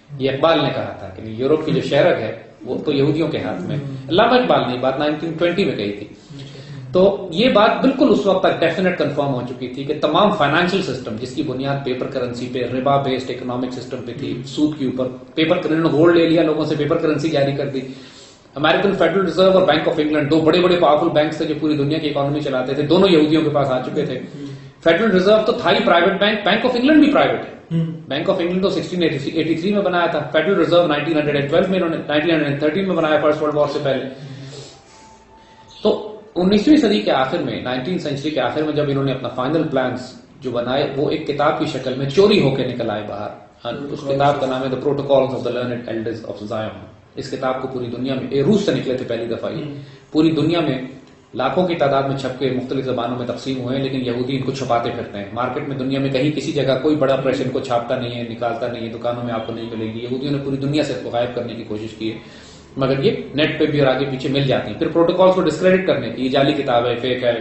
یہ اقبال نے کہا تھا کہ یورپ کی جو شہرک ہے وہ تو یہودیوں کے ہاتھ میں. علامہ اقبال نے بات 1920 میں کہی تھی. تو یہ بات بالکل اس وقت تک ڈیفینیٹ کنفرم ہو چکی تھی کہ تمام فائنینشیل سسٹم جس کی بنیاد پیپر کرنسی پہ، ربا بیسڈ اکنامک سسٹم پہ تھی، سود کے اوپر، پیپر گولڈ لے لیا لوگوں سے، پیپر کرنسی جاری کر دی. امریکن فیڈرل ریزرو اور بینک آف انگلینڈ دو بڑے بڑے پاورفل بینکس تھے جو پوری دنیا کی اکانومی چلاتے تھے، دونوں یہودیوں کے پاس آ چکے تھے. فیڈرل ریزرو تو تھا ہی private bank, Bank of England بھی پرائیویٹ ہے. بینک آف انگلینڈ تو 1683 میں بنایا تھا، فیڈرل ریزرو 1912 میں، انہوں نے 1913 میں بنایا، فرسٹ ورلڈ وار سے پہلے. تو 19ویں صدی کے آخر میں، 19 سینچری کے آخر میں جب انہوں نے اپنا فائنل پلانز جو بنائے وہ ایک کتاب کی شکل میں چوری ہو کے نکل آئے باہر. اس کتاب کا نام ہے The Protocols of the Learned Elders of Zion. اس کتاب کو پوری دنیا میں، روس سے نکلے تھے پہلی دفعہ، یہ پوری دنیا میں لاکھوں کی تعداد میں چھپ کے مختلف زبانوں میں تقسیم ہوئے ہیں، لیکن یہودی ان کو چھپاتے پھرتے ہیں. مارکیٹ میں دنیا میں کہیں کسی جگہ کوئی بڑا پریس ان کو چھاپتا نہیں ہے، نکالتا نہیں ہے، دکانوں میں آپ کو نہیں ملے گی. یہودیوں نے پوری دنیا سے اس کو غائب کرنے کی کوشش کی ہے، مگر یہ نیٹ پہ بھی اور آگے پیچھے مل جاتی ہیں. پھر پروٹوکالز کو ڈسکریڈٹ کرنے کی، یہ جعلی کتاب ہے، فیک ہے.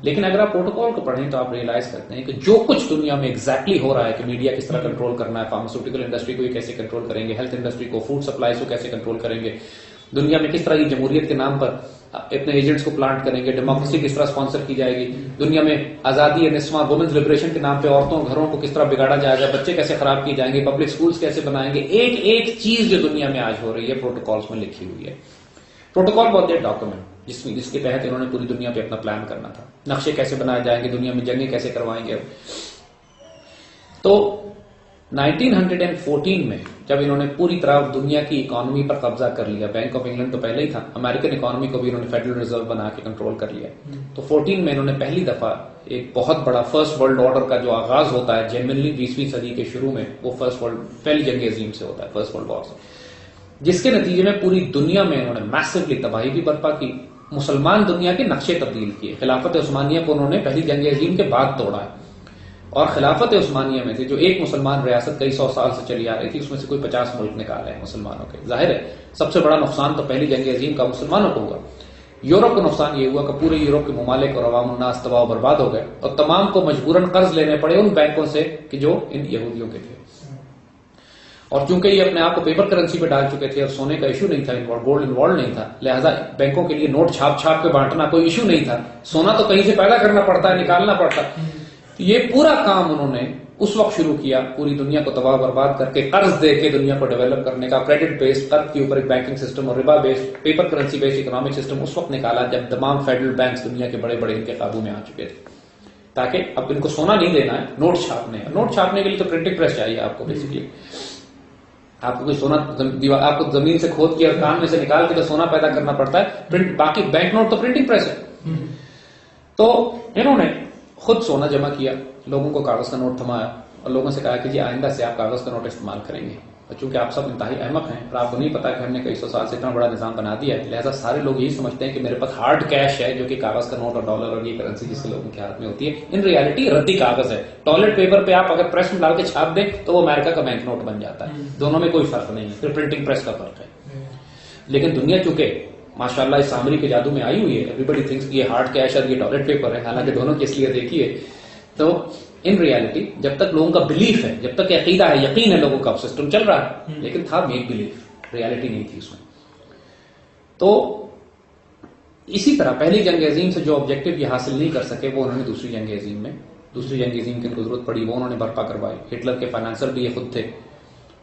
لیکن اگر آپ پروٹوکال کو پڑھیں تو آپ ریئلائز کرتے ہیں کہ جو کچھ دنیا میں ایگزیکٹلی ہو رہا ہے، کہ میڈیا کس طرح کنٹرول کرنا ہے، فارماسیوٹیکل انڈسٹری کو یہ کیسے کنٹرول کریں گے، ہیلتھ انڈسٹری کو، فوڈ سپلائیز کو کیسے کنٹرول کریں گے، دنیا میں کس طرح یہ جمہوریت کے نام پر اپنے ایجنٹس کو پلانٹ کریں گے، ڈیموکریسی کس طرح اسپانسر کی جائے گی، دنیا میں آزادی نسواں وومنز لبریشن کے نام پہ عورتوں گھروں کو کس طرح بگاڑا جائے گا، بچے کیسے خراب کیے جائیں گے، پبلک سکولز کیسے بنائیں گے. ایک ایک چیز جو دنیا میں آج ہو رہی ہے پروٹوکالز میں لکھی ہوئی ہے. پروٹوکال بہت ایک ڈاکومنٹ جس کے تحت انہوں نے پوری دنیا پہ اپنا پلان کرنا تھا، نقشے کیسے بنائے جائیں گے، دنیا میں جنگیں کیسے کروائیں گے. تو 1914 میں جب انہوں نے پوری طرح دنیا کی اکانومی پر قبضہ کر لیا، بینک آف انگلینڈ تو پہلے ہی تھا، امریکن اکانومی کو بھی انہوں نے فیڈرل ریزرو بنا کے کنٹرول کر لیا. تو 14 میں انہوں نے پہلی دفعہ ایک بہت بڑا فرسٹ ورلڈ آرڈر کا جو آغاز ہوتا ہے جنرلی 20ویں صدی کے شروع میں، وہ پہلی جنگ عظیم سے ہوتا ہے، فرسٹ ورلڈ وار سے، جس کے نتیجے میں پوری دنیا میں انہوں نے میسولی تباہی بھی برپا کی، مسلمان دنیا کے نقشے تبدیل کیے. خلافت عثمانیہ کو انہوں نے پہلی جنگ عظیم کے بعد توڑا ہے، اور خلافت عثمانیہ میں سے جو ایک مسلمان ریاست کئی 100 سال سے چلی آ رہی تھی، اس میں سے کوئی 50 ملک نکالے ہیں مسلمانوں کے. ظاہر ہے سب سے بڑا نقصان تو پہلی جنگ عظیم کا مسلمانوں کو ہوا. یورپ کو نقصان یہ ہوا کہ پورے یورپ کے ممالک اور عوام الناس تباہ و برباد ہو گئے، اور تمام کو مجبوراً قرض لینے پڑے ان بینکوں سے کہ جو ان یہودیوں کے تھے. اور چونکہ یہ اپنے آپ کو پیپر کرنسی پہ ڈال چکے تھے اور سونے کا ایشو نہیں تھا، گولڈ انوالو نہیں تھا، لہٰذا بینکوں کے لیے نوٹ چھاپ چھاپ کے بانٹنا کوئی ایشو نہیں تھا. سونا تو کہیں سے پیدا کرنا پڑتا ہے، نکالنا پڑتا. یہ پورا کام انہوں نے اس وقت شروع کیا، پوری دنیا کو تباہ برباد کر کے، قرض دے کے دنیا کو ڈیولپ کرنے کا، کریڈٹ بیسڈ قرض کے اوپر ایک بینکنگ سسٹم اور ربا based paper currency based economic system اس وقت نکالا جب تمام فیڈرل بینکس دنیا کے بڑے بڑے ان کے قابو میں آ چکے تھے. تاکہ اب ان کو سونا نہیں دینا ہے، نوٹ چھاپنے ہیں. نوٹ چھاپنے کے لیے تو پرنٹنگ پریس چاہیے آپ کو. بیسکلی آپ کو کوئی سونا، آپ کو زمین سے کھود کے اور کان میں سے نکال کے تو سونا پیدا کرنا پڑتا ہے، باقی بینک نوٹ تو پرنٹنگ پریس ہے. تو انہوں نے خود سونا جمع کیا، لوگوں کو کاغذ کا نوٹ تھمایا اور لوگوں سے کہا کہ جی آئندہ سے آپ کاغذ کا نوٹ استعمال کریں گے. اور چونکہ آپ سب انتہائی احمق ہیں اور آپ کو نہیں پتا کہ ہم نے کئی 100 سال سے اتنا بڑا نظام بنا دیا ہے، لہٰذا سارے لوگ یہی سمجھتے ہیں کہ میرے پاس ہارڈ کیش ہے، جو کہ کاغذ کا نوٹ اور ڈالر اور یہ کرنسی جس کے لوگوں کے ہاتھ میں ہوتی ہے، ان ریالٹی ردی کاغذ ہے. ٹوائلٹ پیپر پہ آپ اگر پریس میں ڈال کے چھاپ دیں تو وہ امریکہ کا بینک نوٹ بن جاتا ہے. دونوں میں کوئی فرق نہیں ہے، پھر پرنٹنگ پریس کا فرق ہے. لیکن دنیا چونکہ ماشاءاللہ اس سامری کے جادو میں آئی ہوئی ہے، ایوری بڈی تھنکس یہ ہارڈ کیش اور یہ ٹوائلٹ پیپر ہے، حالانکہ دونوں کی اصلیت ایک ہی ہے. تو ان ریالٹی جب تک لوگوں کا بلیف ہے، جب تک عقیدہ ہے، یقین ہے لوگوں کا، سسٹم چل رہا ہے، لیکن تھا میک بلیف، ریالٹی نہیں تھی اس میں. تو اسی طرح پہلی جنگ عظیم سے جو آبجیکٹو یہ حاصل نہیں کر سکے، وہ انہوں نے دوسری جنگ عظیم کی ضرورت پڑی، وہ انہوں نے برپا کروائی. ہٹلر کے فائنانسر بھی یہ خود تھے،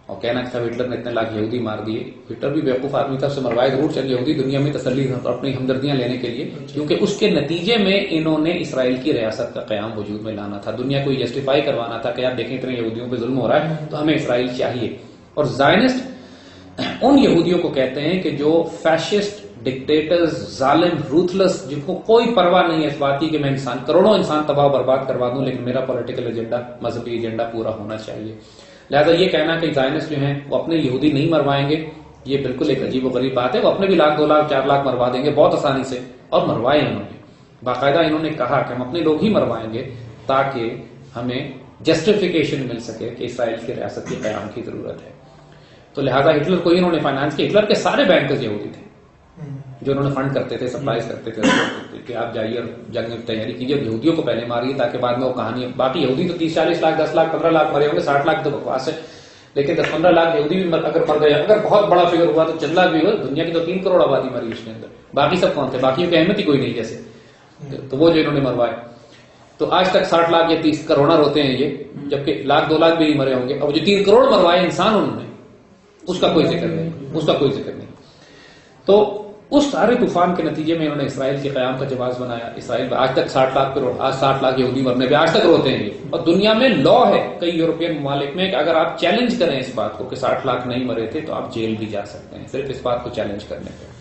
اور کہنا تھا ہٹلر نے اتنے لاکھ یہودی مار دیے. ہٹلر بھی بیوقوف آدمی تھا، اسے مروائے ضرور چند یہودی دنیا میں تسلی اپنی ہمدردیاں لینے کے لیے، کیونکہ اس کے نتیجے میں انہوں نے اسرائیل کی ریاست کا قیام وجود میں لانا تھا. دنیا کو یہ جسٹیفائی کروانا تھا کہ آپ دیکھیں اتنے یہودیوں پہ ظلم ہو رہا ہے تو ہمیں اسرائیل چاہیے. اور زائنسٹ ان یہودیوں کو کہتے ہیں کہ جو فیشسٹ، ڈکٹیٹرز، ظالم، روتھلس، جن کو کوئی پرواہ نہیں ہے اس بات کی کہ میں کروڑوں انسان تباہ و برباد کروا دوں، لیکن میرا پولیٹیکل ایجنڈا، مذہبی ایجنڈا پورا ہونا چاہیے. لہٰذا یہ کہنا کہ زائنسٹ جو ہیں وہ اپنے یہودی نہیں مروائیں گے، یہ بالکل ایک عجیب و غریب بات ہے. وہ اپنے بھی 1 لاکھ 2 لاکھ 4 لاکھ مروا دیں گے بہت آسانی سے، اور مروائے انہوں نے. باقاعدہ انہوں نے کہا کہ ہم اپنے لوگ ہی مروائیں گے تاکہ ہمیں جسٹیفیکیشن مل سکے کہ اسرائیل کی ریاست کے قیام کی ضرورت ہے. تو لہٰذا ہٹلر کو ہی انہوں نے فائنانس کیا. ہٹلر کے سارے بینکرز یہودی تھے جو انہوں نے فنڈ کرتے تھے، سپلائز کرتے تھے کہ آپ جائیے اور جنگ میں تیاری کیجیے، یہودیوں کو پہلے ماریے تاکہ بعد میں وہ کہانی. باقی یہودی تو 30 40 لاکھ 10 لاکھ 15 لاکھ مرے ہوں گے، 60 لاکھ تو بکواس ہے. لیکن 10-15 لاکھ یہودی بھی اگر مر گئے، اگر بہت بڑا فگر ہوا تو 10 لاکھ بھی ہوا، دنیا کی تو 3 کروڑ آبادی مری اس کے اندر، باقی سب کون تھے؟ باقیوں کی اہمیت ہی کوئی نہیں جیسے، تو وہ جو انہوں نے مروائے. تو آج تک 60 لاکھ یا 30 کروڑ ہوتے ہیں یہ، جبکہ 1-2 لاکھ بھی نہیں مرے ہوں گے. اب جو 3 کروڑ مروائے انسان انہوں نے، اس کا کوئی ذکر نہیں، اس کا کوئی ذکر نہیں. تو اس سارے طوفان کے نتیجے میں انہوں نے اسرائیل کے قیام کا جواز بنایا. اسرائیل آج تک 60 لاکھ پہ آج 60 لاکھ یہودی مرنے پہ آج تک روتے ہیں. اور دنیا میں لا ہے کئی یورپین ممالک میں کہ اگر آپ چیلنج کریں اس بات کو کہ 60 لاکھ نہیں مرے تھے تو آپ جیل بھی جا سکتے ہیں صرف اس بات کو چیلنج کرنے پہ.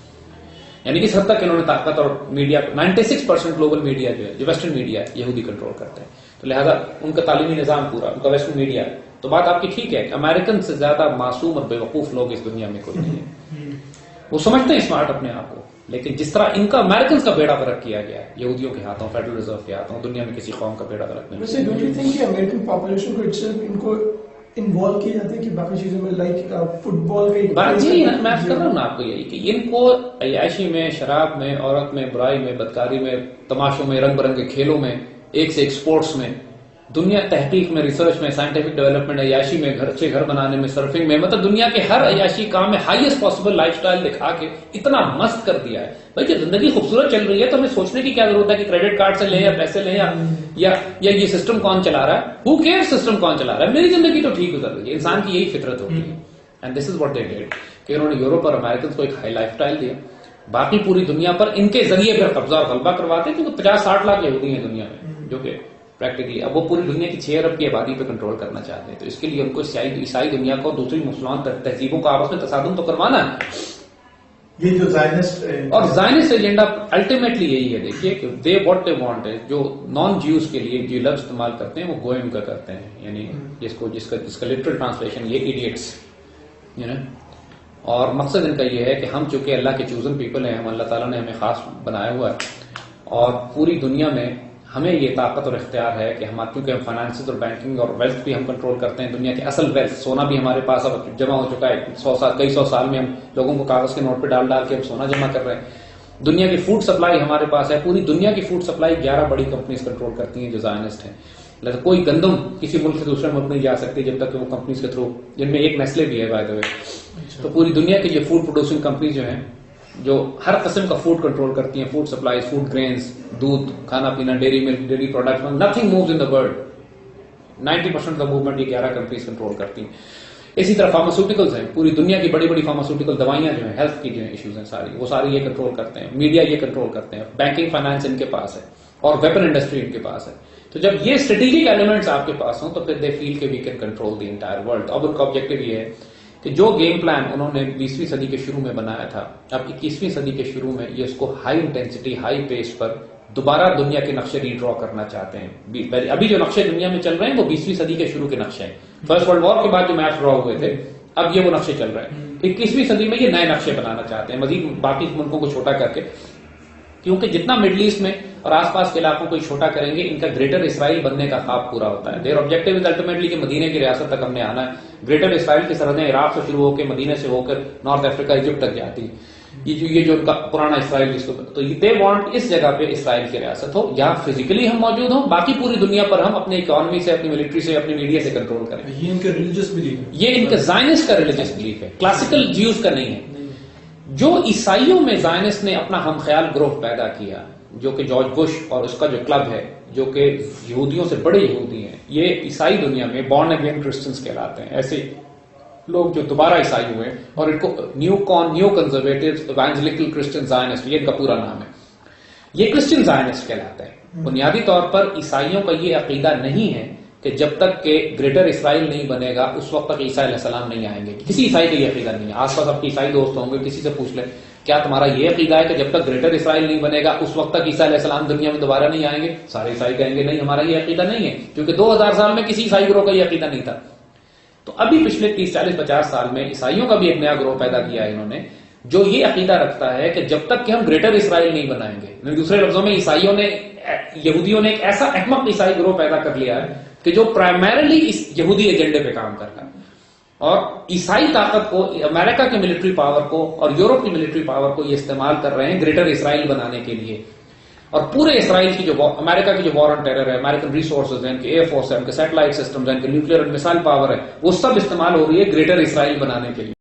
یعنی کہ اس حد تک انہوں نے طاقت اور میڈیا 96% گلوبل میڈیا جو ہے، جو ویسٹرن میڈیا ہے، یہودی کنٹرول کرتے ہیں. تو لہذا ان کا تعلیمی نظام پورا ان کا ویسٹرن میڈیا ہے. تو بات آپ کی ٹھیک ہے کہ امریکن سے زیادہ معصوم اور بیوقوف لوگ اس دنیا میں کوئی نہیں ہے. وہ سمجھتے ہیں اسمارٹ اپنے آپ کو، لیکن جس طرح ان کا امریکنز کا بیڑا غرق کیا گیا ہے یہودیوں کے ہاتھوں، فیڈرل ریزرو کے ہاتھوں، دنیا میں کسی قوم کا بیڑا غرق نہیں. ویسے ڈونٹ یو تھنک کہ امریکن پاپولیشن کو ان کو انوالو کیا جاتا ہے کہ باقی چیزوں میں لائک فٹ بال کا بات جی میں کر رہا ہوں نا آپ کو یہی کہ ان کو عیاشی میں، شراب میں، عورت میں، برائی میں، بدکاری میں، تماشوں میں، رنگ برنگ کے کھیلوں میں، ایک سے ایک سپورٹس میں، دنیا تحقیق میں، ریسرچ میں، سائنٹیفک ڈیولپمنٹ، عیاشی میں، اچھے گھر بنانے میں، سرفنگ میں، مطلب دنیا کے ہر عیاشی کام میں ہائیسٹ پاسبل لائف سٹائل دکھا کے اتنا مست کر دیا ہے. بھائی جب زندگی خوبصورت چل رہی ہے تو ہمیں سوچنے کی کیا ضرورت ہے کہ کریڈٹ کارڈ سے لیں یا پیسے لیں یا یہ سسٹم کون چلا رہا ہے. ہو کیئر سسٹم کون چلا رہا ہے؟ میری زندگی تو ٹھیک گزر رہی ہے. انسان کی یہی فطرت ہوتی ہے. And this is what they did کہ انہوں نے یورپ اور امریکنز کو ایک ہائی لائف سٹائل دیا، باقی پوری دنیا پر ان کے ذریعے پھر قبضہ اور غلبہ کرواتے ہیں. کیونکہ 50-60 لاکھ یہودی ہیں دنیا میں جو کہ پریکٹیکلی اب وہ پوری دنیا کی 6 ارب کی آبادی پہ کنٹرول کرنا چاہتے ہیں. تو اس کے لیے ان کو عیسائی دنیا کو دوسری مسلمان تہذیبوں کو آپس میں تصادم تو کروانا ہے. یہ جو زائنسٹ اور زائنسٹ ایجنڈا الٹیمیٹلی یہی ہے. دیکھیے کہ دے واٹ دے وانٹ ہے. جو نان جیوز کے لیے جو لفظ استعمال کرتے ہیں وہ گوئم کا کرتے ہیں، یعنی جس کا لٹرل ٹرانسلیشن یہ ایڈیٹس، اور مقصد ان کا یہ ہے کہ ہم چونکہ اللہ کے چوزن پیپل ہیں، ہم اللہ تعالیٰ نے ہمیں خاص بنایا ہوا ہے اور پوری دنیا میں ہمیں یہ طاقت اور اختیار ہے کہ ہم کیونکہ ہم فائنانسز اور بینکنگ اور ویلتھ بھی ہم کنٹرول کرتے ہیں. دنیا کے اصل ویلتھ سونا بھی ہمارے پاس اب جمع ہو چکا ہے. کئی سو سال میں ہم لوگوں کو کاغذ کے نوٹ پہ ڈال ڈال کے ہم سونا جمع کر رہے ہیں. دنیا کی فوڈ سپلائی ہمارے پاس ہے. پوری دنیا کی فوڈ سپلائی 11 بڑی کمپنیز کنٹرول کرتی ہیں جو زائنسٹ ہیں. کوئی گندم کسی ملک سے دوسرے ملک نہیں جا سکتی جب تک کہ وہ کمپنیز کے تھرو، جن میں ایک نیسلے بھی ہے بائی دا وے. تو پوری دنیا کی یہ فوڈ پروڈیوسنگ کمپنیز جو ہیں جو ہر قسم کا فوڈ کنٹرول کرتی ہیں، فوڈ سپلائیز، فوڈ گرینز، دودھ، کھانا پینا، dairy milk, dairy products, nothing moves in the world. 90% of the movement یہ 11 کنٹریز کنٹرول کرتی ہیں. اسی طرح فارماسیوٹیکلز ہیں، پوری دنیا کی بڑی بڑی فارماسیوٹیکل دوائیاں جو ہیں، ہیلتھ کی جو ایشوز ہیں ساری، وہ ساری یہ کنٹرول کرتے ہیں. میڈیا یہ کنٹرول کرتے ہیں. بینکنگ فائنانس ان کے پاس ہے اور ویپن انڈسٹری ان کے پاس ہے. تو جب یہ اسٹریٹجک ایلیمنٹس آپ کے پاس ہوں تو پھر دے فیل کہ we can control the entire world. اب ان کا آبجیکٹو یہ ہے کہ جو گیم پلان انہوں نے 20ویں صدی کے شروع میں بنایا تھا، اب 21ویں صدی کے شروع میں یہ اس کو ہائی انٹینسٹی، ہائی پیس پر دوبارہ دنیا کے نقشے ریڈرا کرنا چاہتے ہیں. ابھی جو نقشے دنیا میں چل رہے ہیں وہ 20ویں صدی کے شروع کے نقشے ہیں. فرسٹ ورلڈ وار کے بعد جو میپ ڈرا ہوئے تھے، اب یہ وہ نقشے چل رہے ہیں. 21ویں صدی میں یہ نئے نقشے بنانا چاہتے ہیں مزید باقی ملکوں کو چھوٹا کر کے، کیونکہ جتنا مڈل ایسٹ میں اور آس پاس کے علاقوں کو چھوٹا کریں گے ان کا گریٹر اسرائیل بننے کا خواب پورا ہوتا ہے. دیر آبجیکٹو از الٹیمیٹلی کہ مدینے کی ریاست تک ہم نے آنا ہے. گریٹر اسرائیل کی سرحدیں عراق سے شروع ہو کے مدینے سے ہو کر نارتھ افریقہ، ایجپٹ تک جاتی. یہ جو ان کا پرانا اسرائیل جس کو تو دے وانٹ اس جگہ پہ اسرائیل کی ریاست ہو، یہاں فزیکلی ہم موجود ہوں، باقی پوری دنیا پر ہم اپنی اکانومی سے، اپنی ملٹری سے، اپنی میڈیا سے کنٹرول کریں. یہ ان کا ریلیجس بلیف ہے، یہ ان کا زائنسٹ کا ریلیجس بلیف ہے، کلاسیکل جیوز کا نہیں ہے. جو عیسائیوں میں زائنسٹ نے اپنا ہم خیال گروہ پیدا کیا، جو کہ جارج بش اور اس کا جو کلب ہے، جو کہ یہودیوں سے بڑے یہودی ہیں، یہ عیسائی دنیا میں بورن اگین کرسچنز کہلاتے ہیں. ایسے لوگ جو دوبارہ عیسائی ہوئے اور ان کو نیو کنزرویٹو ایوانجلیکل کرسچن زائنسٹ، یہ ان کا پورا نام ہے. یہ کرسچن زائنسٹ کہلاتا ہے. بنیادی طور پر عیسائیوں کا یہ عقیدہ نہیں ہے کہ جب تک کہ گریٹر اسرائیل نہیں بنے گا اس وقت تک عیسیٰ علیہ السلام نہیں آئیں گے. کسی عیسائی کا یہ عقیدہ نہیں ہے. آس پاس آپ کے عیسائی دوست ہوں گے، کسی سے پوچھ لیں کیا تمہارا یہ عقیدہ ہے کہ جب تک گریٹر اسرائیل نہیں بنے گا اس وقت تک عیسیٰ علیہ السلام دنیا میں دوبارہ نہیں آئیں گے؟ سارے عیسائی کہیں گے نہیں، ہمارا یہ عقیدہ نہیں ہے، کیونکہ 2000 سال میں کسی عیسائی گروہ کا یہ عقیدہ نہیں تھا. تو ابھی پچھلے 30 40 50 سال میں عیسائیوں کا بھی ایک نیا گروہ پیدا کیا ہے انہوں نے، جو یہ عقیدہ رکھتا ہے کہ جب تک کہ ہم گریٹر اسرائیل نہیں بنائیں گے. دوسرے لفظوں میں یہودیوں نے ایک ایسا احمق عیسائی گروہ پیدا کر لیا ہے کہ جو پرائمریلی اس یہودی ایجنڈے پہ کام کرتا ہے اور عیسائی طاقت کو، امریکہ کی ملٹری پاور کو اور یورپ کی ملٹری پاور کو یہ استعمال کر رہے ہیں گریٹر اسرائیل بنانے کے لیے. اور پورے اسرائیل کی جو امریکہ کی جو وار آن ٹیرر ہے، امریکن ریسورسز ہیں، ان کے ایئر فورس ہے، ان کے سیٹلائٹ سسٹمز ہیں، ان کے نیوکلیئر اور مثال پاور ہے، وہ سب استعمال ہو رہی ہے گریٹر اسرائیل بنانے کے لیے.